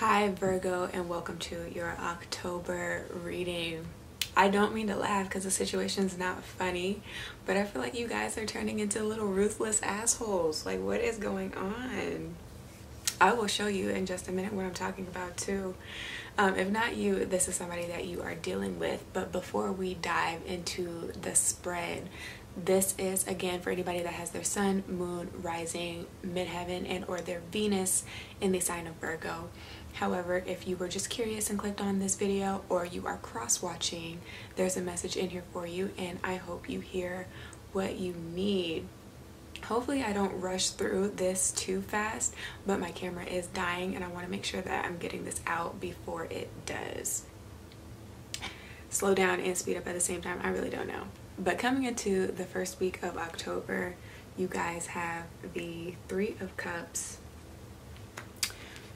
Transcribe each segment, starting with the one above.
Hi Virgo, and welcome to your October reading. I don't mean to laugh because the situation's not funny, but I feel like you guys are turning into little ruthless assholes. Like, what is going on? I will show you in just a minute what I'm talking about too. If not you, this is somebody that you are dealing with. But before we dive into the spread, this is again for anybody that has their sun, moon, rising, midheaven, and or their Venus in the sign of Virgo. However, if you were just curious and clicked on this video, or you are cross-watching, there's a message in here for you, and I hope you hear what you need. Hopefully I don't rush through this too fast, but my camera is dying and I want to make sure that I'm getting this out before it does. Slow down and speed up at the same time, I really don't know. But coming into the first week of October, you guys have the Three of Cups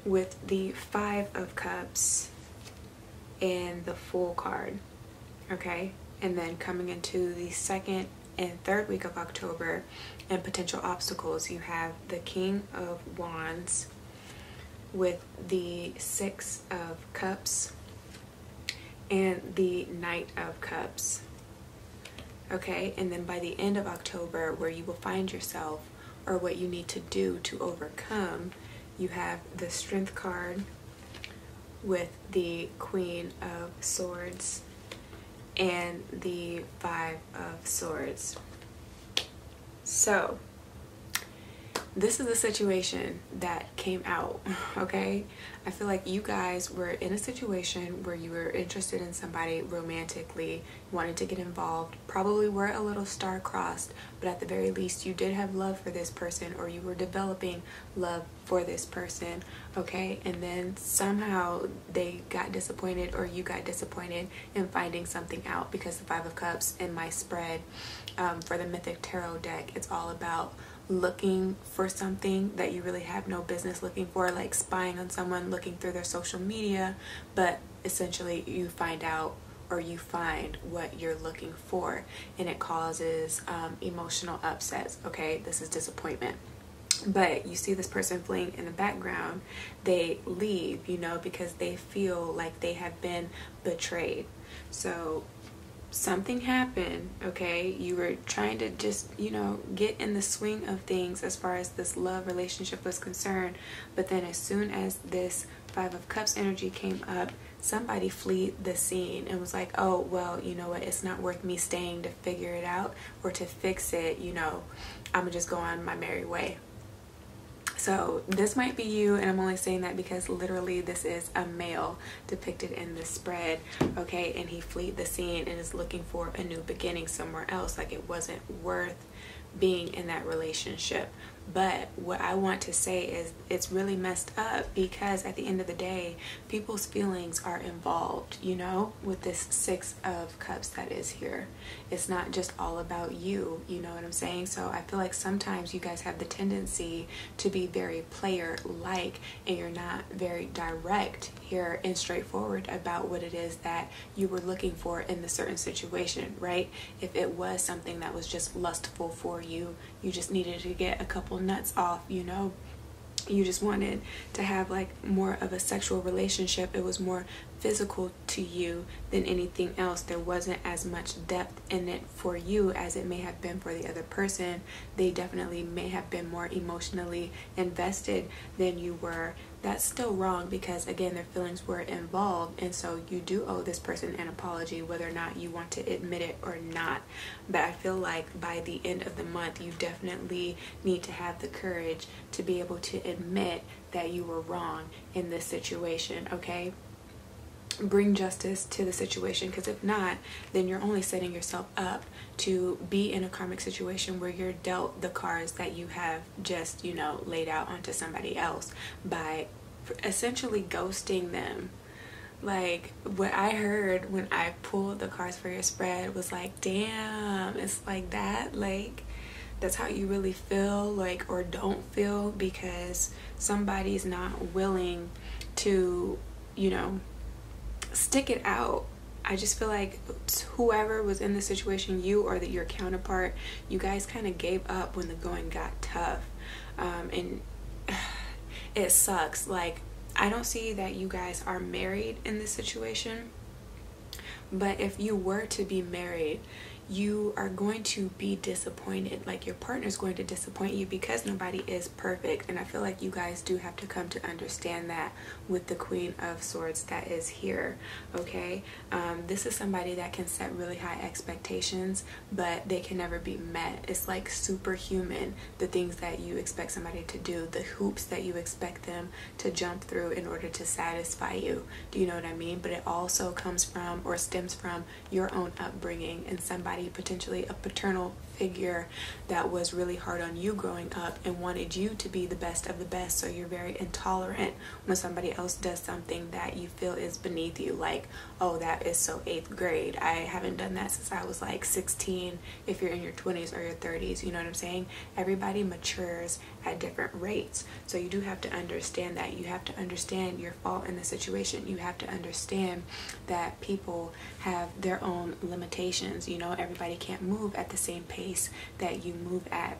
with the Five of Cups and the Fool card, okay? And then coming into the second and third week of October and potential obstacles, you have the King of Wands with the Six of Cups and the Knight of Cups, okay? And then by the end of October, where you will find yourself or what you need to do to overcome, you have the Strength card with the Queen of Swords and the Five of Swords. So this is a situation that came out, okay? I feel like you guys were in a situation where you were interested in somebody romantically, wanted to get involved, probably were a little star-crossed, but at the very least you did have love for this person, or you were developing love for this person, okay? And then somehow they got disappointed, or you got disappointed in finding something out, because the Five of Cups in my spread for the Mythic Tarot deck, it's all about looking for something that you really have no business looking for, like spying on someone, looking through their social media, but essentially you find out, or you find what you're looking for, and it causes emotional upsets, okay? This is disappointment. But you see this person fleeing in the background, they leave, you know, because they feel like they have been betrayed. So something happened, okay? You were trying to just, you know, get in the swing of things as far as this love relationship was concerned, but then as soon as this Five of Cups energy came up, somebody fled the scene and was like, oh, well, you know what, it's not worth me staying to figure it out or to fix it, you know, I'm gonna just go on my merry way. So this might be you, and I'm only saying that because literally this is a male depicted in the spread, okay? And he fled the scene and is looking for a new beginning somewhere else, like it wasn't worth being in that relationship. But what I want to say is it's really messed up, because at the end of the day, people's feelings are involved, you know, with this Six of Cups that is here. It's not just all about you, you know what I'm saying? So I feel like sometimes you guys have the tendency to be very player-like, and you're not very direct here and straightforward about what it is that you were looking for in the certain situation, right? If it was something that was just lustful for you, you just needed to get a couple nuts off, you know, you just wanted to have like more of a sexual relationship, it was more physical to you than anything else, there wasn't as much depth in it for you as it may have been for the other person. They definitely may have been more emotionally invested than you were. That's still wrong, because again, their feelings were involved, and so you do owe this person an apology, whether or not you want to admit it or not. But I feel like by the end of the month, you definitely need to have the courage to be able to admit that you were wrong in this situation, okay? Bring justice to the situation, because if not, then you're only setting yourself up to be in a karmic situation where you're dealt the cards that you have just, you know, laid out onto somebody else by essentially ghosting them. Like, what I heard when I pulled the cards for your spread was like, damn, it's like that, like that's how you really feel, like, or don't feel, because somebody's not willing to, you know, stick it out. I just feel like whoever was in the situation, you or your counterpart, you guys kind of gave up when the going got tough, and it sucks. Like, I don't see that you guys are married in this situation, but if you were to be married, you are going to be disappointed. Like, your partner is going to disappoint you because nobody is perfect. And I feel like you guys do have to come to understand that with the Queen of Swords that is here, okay? This is somebody that can set really high expectations, but they can never be met. It's like superhuman, the things that you expect somebody to do, the hoops that you expect them to jump through in order to satisfy you. Do you know what I mean? But it also comes from, or stems from, your own upbringing and somebody, potentially a paternal figure, that was really hard on you growing up and wanted you to be the best of the best. So you're very intolerant when somebody else does something that you feel is beneath you. Like, oh, that is so 8th grade. I haven't done that since I was like 16. If you're in your 20s or your 30s, you know what I'm saying? Everybody matures at different rates. So you do have to understand that. You have to understand your fault in the situation. You have to understand that people have their own limitations. You know, everybody can't move at the same pace that you move at.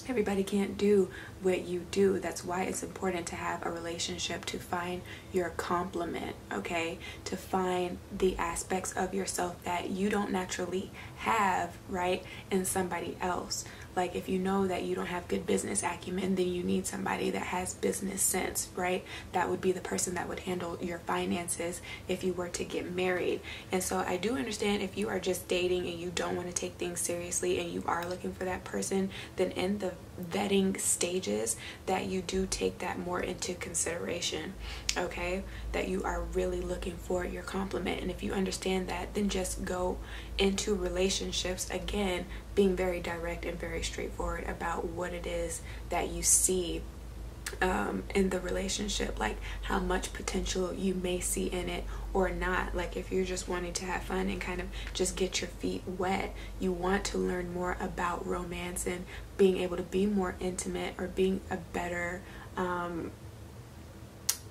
Everybody can't do what you do. That's why it's important to have a relationship, to find your complement, okay? To find the aspects of yourself that you don't naturally have, right, in somebody else. Like, if you know that you don't have good business acumen, then you need somebody that has business sense, right? That would be the person that would handle your finances if you were to get married. And so I do understand if you are just dating and you don't want to take things seriously and you are looking for that person, then in the vetting stages that you do take that more into consideration, okay? That you are really looking for your complement. And if you understand that, then just go into relationships, again, being very direct and very straightforward about what it is that you see in the relationship, like how much potential you may see in it or not. Like, if you're just wanting to have fun and kind of just get your feet wet, you want to learn more about romance and being able to be more intimate, or being a better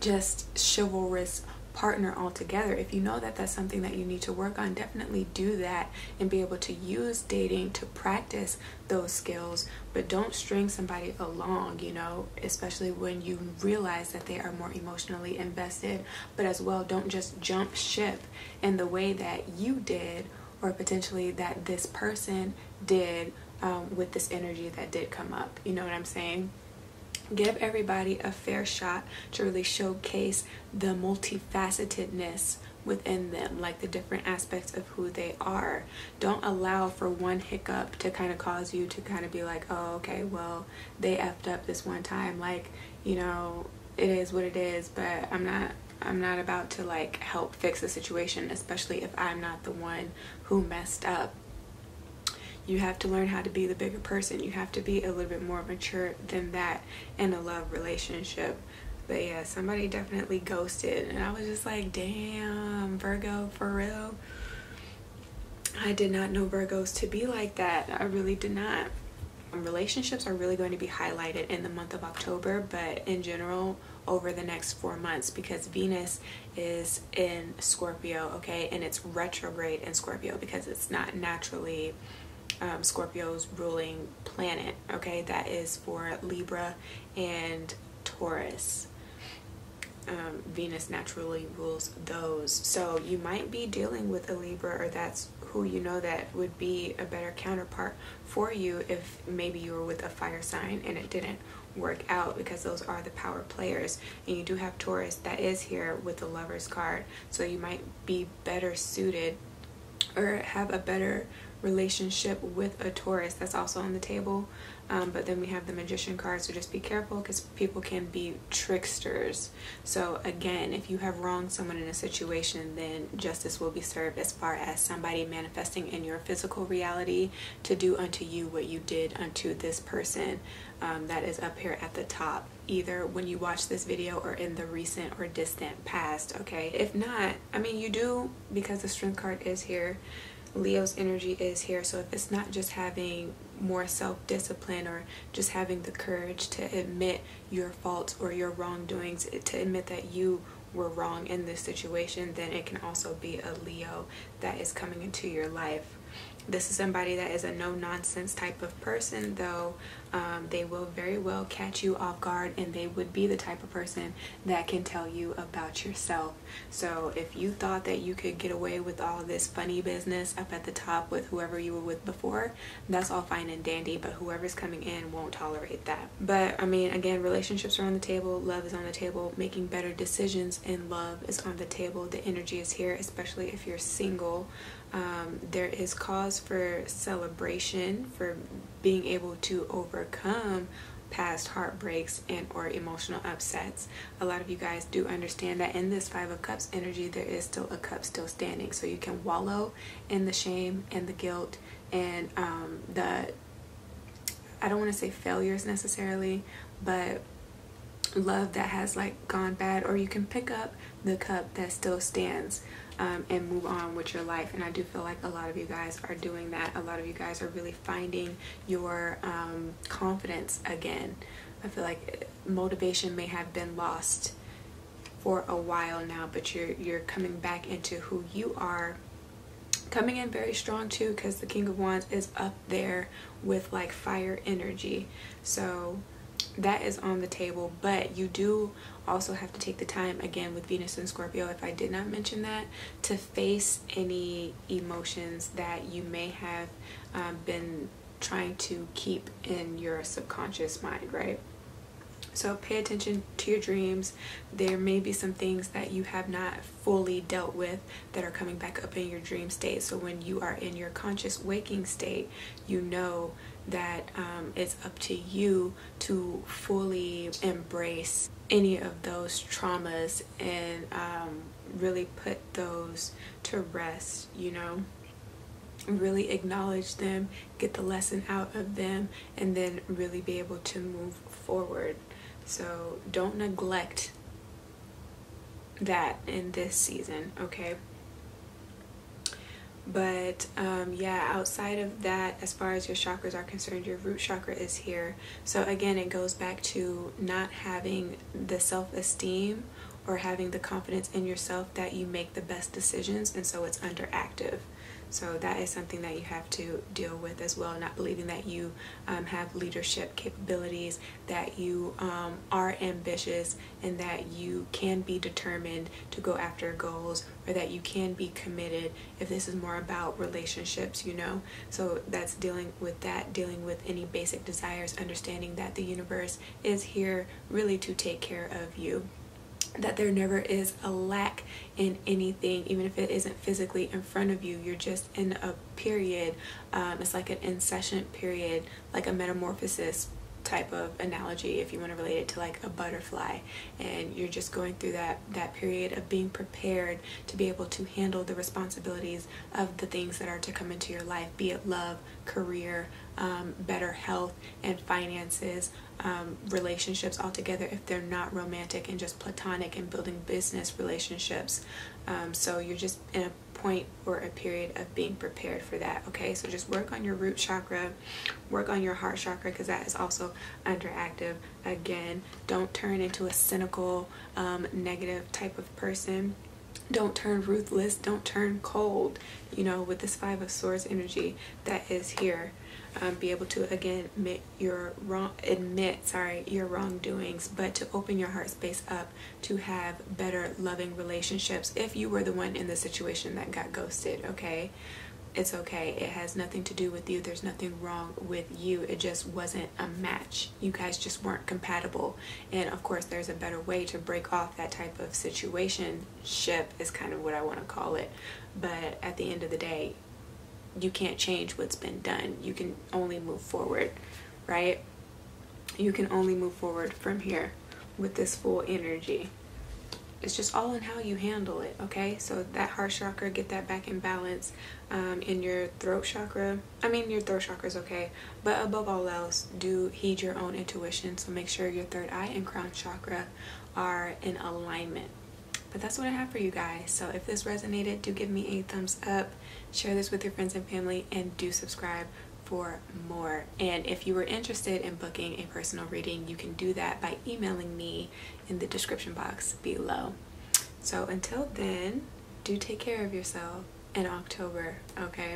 just chivalrous partner altogether. If you know that that's something that you need to work on, definitely do that and be able to use dating to practice those skills. But don't string somebody along, you know, especially when you realize that they are more emotionally invested. But as well, don't just jump ship in the way that you did, or potentially that this person did with this energy that did come up. You know what I'm saying? Give everybody a fair shot to really showcase the multifacetedness within them, like the different aspects of who they are. Don't allow for one hiccup to kind of cause you to kind of be like, oh, okay, well, they effed up this one time. Like, you know, it is what it is, but I'm not about to like help fix the situation, especially if I'm not the one who messed up. You have to learn how to be the bigger person. You have to be a little bit more mature than that in a love relationship. But yeah, somebody definitely ghosted, and I was just like, damn, Virgo, for real? I did not know Virgos to be like that. I really did not. Relationships are really going to be highlighted in the month of October, but in general over the next 4 months, because Venus is in Scorpio, okay, and it's retrograde in Scorpio because it's not naturally Scorpio's ruling planet, okay? That is for Libra and Taurus. Venus naturally rules those. So you might be dealing with a Libra, or that's who you know that would be a better counterpart for you if maybe you were with a fire sign and it didn't work out, because those are the power players. And you do have Taurus that is here with the Lover's card, so you might be better suited or have a better relationship with a Taurus. That's also on the table. But then we have the Magician card, so just be careful because people can be tricksters. So again, if you have wronged someone in a situation, then justice will be served, as far as somebody manifesting in your physical reality to do unto you what you did unto this person. That is up here at the top, either when you watch this video or in the recent or distant past, okay? If not, I mean, you do, because the Strength card is here, Leo's energy is here. So if it's not just having more self-discipline or just having the courage to admit your faults or your wrongdoings, to admit that you were wrong in this situation, then it can also be a Leo that is coming into your life. This is somebody that is a no-nonsense type of person, though they will very well catch you off guard, and they would be the type of person that can tell you about yourself. So if you thought that you could get away with all this funny business up at the top with whoever you were with before, that's all fine and dandy, but whoever's coming in won't tolerate that. But I mean, again, relationships are on the table, love is on the table, making better decisions in love is on the table. The energy is here, especially if you're single. There is cause for celebration for being able to overcome past heartbreaks and or emotional upsets. A lot of you guys do understand that in this Five of Cups energy, there is still a cup still standing, so you can wallow in the shame and the guilt and the, I don't want to say failures necessarily, but love that has like gone bad, or you can pick up the cup that still stands and move on with your life. And I do feel like a lot of you guys are doing that. A lot of you guys are really finding your confidence again. I feel like motivation may have been lost for a while now, but you're coming back into who you are, coming in very strong too, because the King of Wands is up there with like fire energy. So that is on the table, but you do also have to take the time, again with Venus and Scorpio, if I did not mention that, to face any emotions that you may have been trying to keep in your subconscious mind, right? So pay attention to your dreams. There may be some things that you have not fully dealt with that are coming back up in your dream state. So when you are in your conscious waking state, you know that it's up to you to fully embrace any of those traumas and really put those to rest, you know? Really acknowledge them, get the lesson out of them, and then really be able to move forward. So don't neglect that in this season, okay? But yeah, outside of that, as far as your chakras are concerned, your root chakra is here. So again, it goes back to not having the self-esteem or having the confidence in yourself that you make the best decisions, and so it's underactive. So that is something that you have to deal with as well, not believing that you have leadership capabilities, that you are ambitious, and that you can be determined to go after goals, or that you can be committed if this is more about relationships, you know. So that's dealing with that, dealing with any basic desires, understanding that the universe is here really to take care of you, that there never is a lack in anything, even if it isn't physically in front of you. You're just in a period, it's like an incessant period, like a metamorphosis type of analogy, if you want to relate it to like a butterfly, and you're just going through that period of being prepared to be able to handle the responsibilities of the things that are to come into your life, be it love, career, better health and finances, relationships altogether if they're not romantic, and just platonic and building business relationships. So you're just in a point or a period of being prepared for that, okay? So just work on your root chakra, work on your heart chakra, because that is also underactive. Again, don't turn into a cynical, negative type of person. Don't turn ruthless, don't turn cold, you know, with this Five of Swords energy that is here. Be able to again admit your wrongdoings, but to open your heart space up to have better loving relationships if you were the one in the situation that got ghosted, okay? It's okay. It has nothing to do with you. There's nothing wrong with you. It just wasn't a match. You guys just weren't compatible. And of course, there's a better way to break off that type of situationship, is kind of what I want to call it. But at the end of the day, you can't change what's been done. You can only move forward, right? You can only move forward from here with this full energy. It's just all in how you handle it, okay? So that heart chakra, get that back in balance. In your throat chakra, I mean, your throat chakra is okay, but above all else, do heed your own intuition. So make sure your third eye and crown chakra are in alignment. But that's what I have for you guys. So if this resonated, do give me a thumbs up, share this with your friends and family, and do subscribe for more. And if you were interested in booking a personal reading, you can do that by emailing me in the description box below. So until then, do take care of yourself in October, okay?